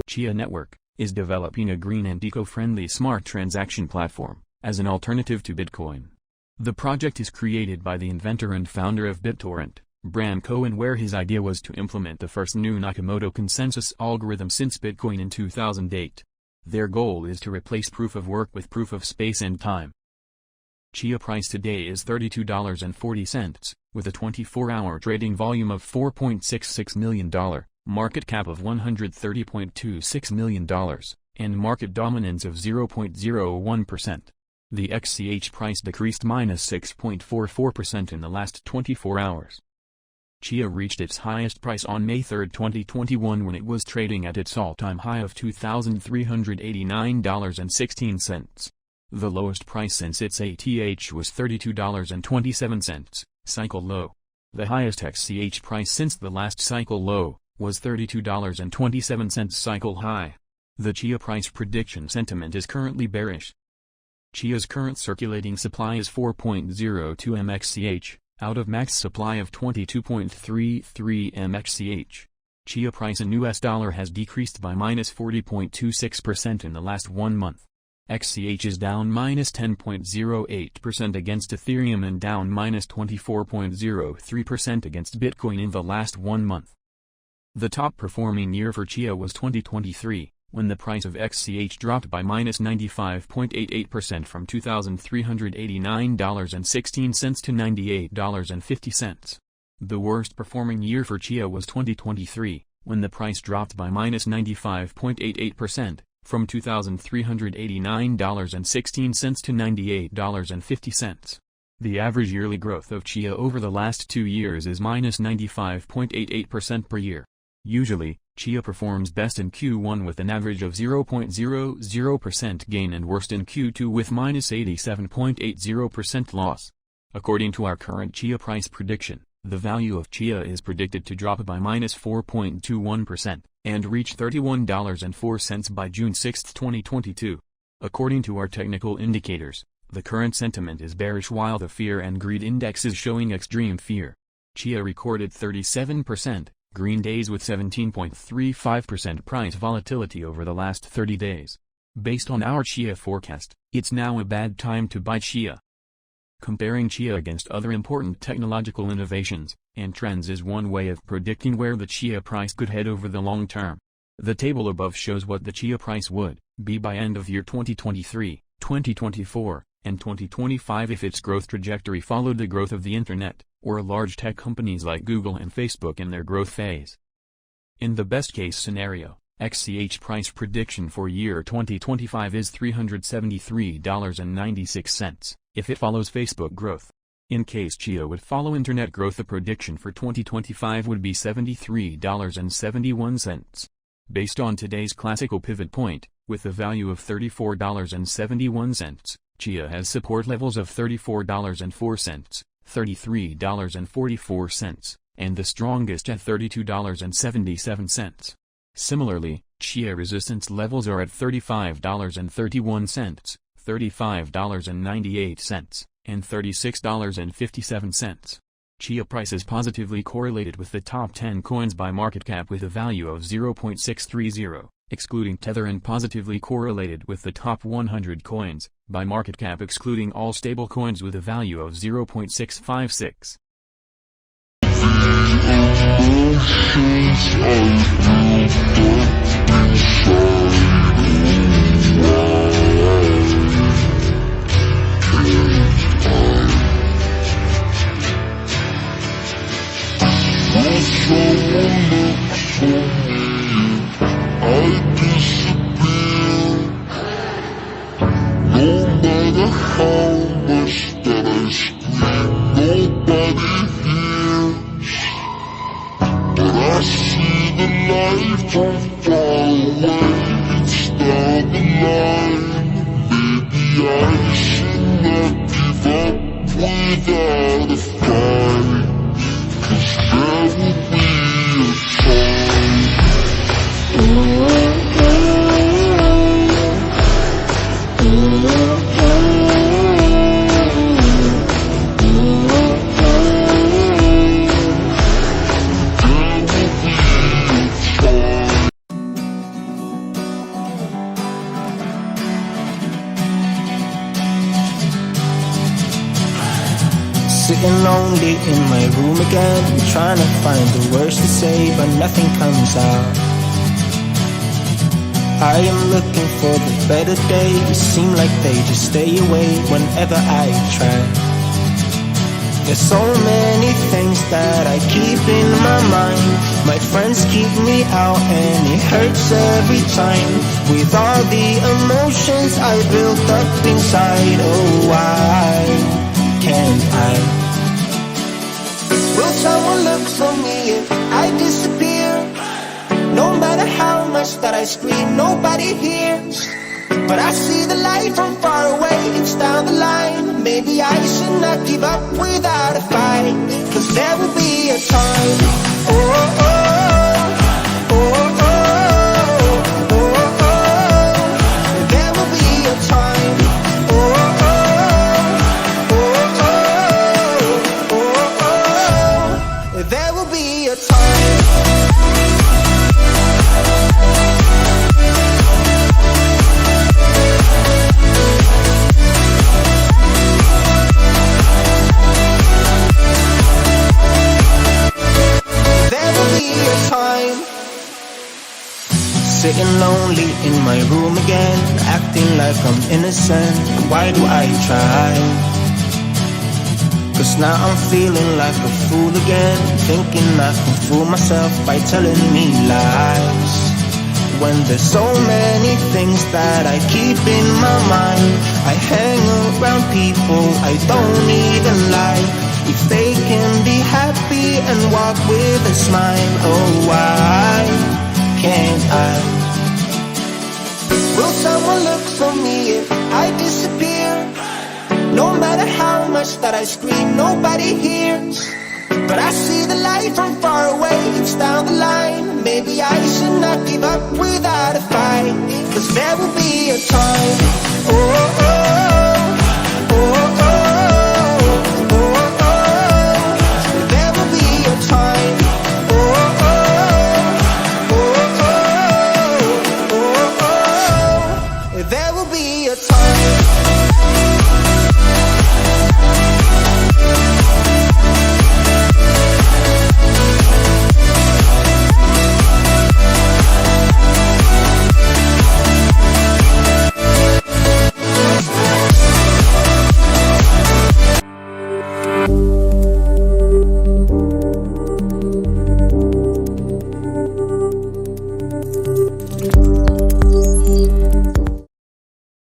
Chia Network is developing a green and eco-friendly smart transaction platform as an alternative to Bitcoin. The project is created by the inventor and founder of BitTorrent, Bram Cohen, where his idea was to implement the first new Nakamoto consensus algorithm since Bitcoin in 2008. Their goal is to replace proof of work with proof of space and time. Chia price today is $32.40, with a 24-hour trading volume of $4.66 million, market cap of $130.26 million, and market dominance of 0.01%. The XCH price decreased -6.44% in the last 24 hours. Chia reached its highest price on May 3, 2021, when it was trading at its all-time high of $2,389.16. The lowest price since its ATH was $32.27, cycle low. The highest XCH price since the last cycle low was $32.27, cycle high. The Chia price prediction sentiment is currently bearish. Chia's current circulating supply is 4.02 mXCH, out of max supply of 22.33 mXCH. Chia price in US dollar has decreased by -40.26% in the last 1 month. XCH is down -10.08% against Ethereum and down -24.03% against Bitcoin in the last 1 month. The top performing year for Chia was 2023, when the price of XCH dropped by -95.88% from $2,389.16 to $98.50. The worst performing year for Chia was 2023, when the price dropped by -95.88%, from $2,389.16 to $98.50. The average yearly growth of Chia over the last 2 years is -95.88% per year. Usually, Chia performs best in Q1 with an average of 0.00% gain and worst in Q2 with -87.80% loss. According to our current Chia price prediction, the value of Chia is predicted to drop by -4.21%, and reach $31.04 by June 6, 2022. According to our technical indicators, the current sentiment is bearish while the fear and greed index is showing extreme fear. Chia recorded 37% green days with 17.35% price volatility over the last 30 days. Based on our Chia forecast, it's now a bad time to buy Chia. Comparing Chia against other important technological innovations and trends is one way of predicting where the Chia price could head over the long term. The table above shows what the Chia price would be by end of year 2023, 2024, and 2025 if its growth trajectory followed the growth of the internet, or large tech companies like Google and Facebook in their growth phase. In the best-case scenario, XCH price prediction for year 2025 is $373.96, if it follows Facebook growth. In case Chia would follow internet growth, the prediction for 2025 would be $73.71. Based on today's classical pivot point, with a value of $34.71, Chia has support levels of $34.04, $33.44, and the strongest at $32.77. Similarly, Chia resistance levels are at $35.31, $35.98, and $36.57. Chia price is positively correlated with the top 10 coins by market cap with a value of 0.630, excluding Tether, and positively correlated with the top 100 coins by market cap excluding all stable coins with a value of 0.656. How much that I scream, nobody hears. But I see the light from far away, it's down the line. Maybe I should not give up without a fight, 'cause there will be a time. Sitting lonely in my room again, trying to find the words to say, but nothing comes out. I am looking for the better days, seem like they just stay away whenever I try. There's so many things that I keep in my mind. My friends keep me out and it hurts every time. With all the emotions I built up inside, oh why can't I? Will someone look for me if I disappear? No matter how much that I scream, nobody hears. But I see the light from far away, it's down the line. Maybe I should not give up without a fight, 'cause there will be a time. Oh, oh, oh, oh, oh, oh, oh. There will be a time. Oh, oh, oh, oh, oh, oh. There will be a time. Sitting lonely in my room again, acting like I'm innocent. Why do I try? 'Cause now I'm feeling like a fool again, thinking I can fool myself by telling me lies. When there's so many things that I keep in my mind, I hang around people I don't even like. If they can be happy and walk with a smile, oh why can't I? Will someone look for me if I disappear? No matter how much that I scream, nobody hears. But I see the light from far away, it's down the line. Maybe I should not give up without a fight, 'cause there will be a time. Oh, oh, oh.